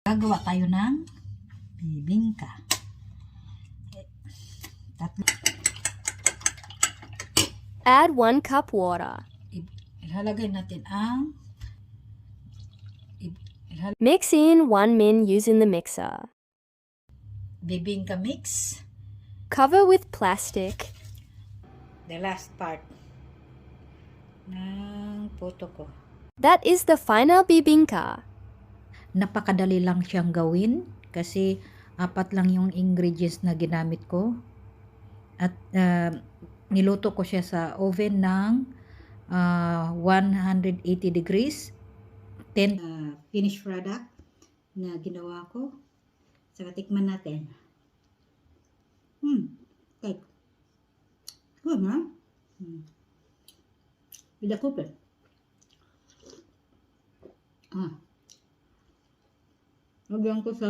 Gagawa tayo ng bibingka. Add 1 cup water. Ilalagay natin ang Mix in 1 min using the mixer. bibingka mix. Cover with plastic. The last part ng photo ko. That is the final bibingka. Napakadali lang siyang gawin kasi 4 lang yung ingredients na ginamit ko. At niluto ko siya sa oven ng 180 degrees. 10 finished product na ginawa ko. Saka tikman natin. Okay. Good, ha? With a couple. Lagyan ko sa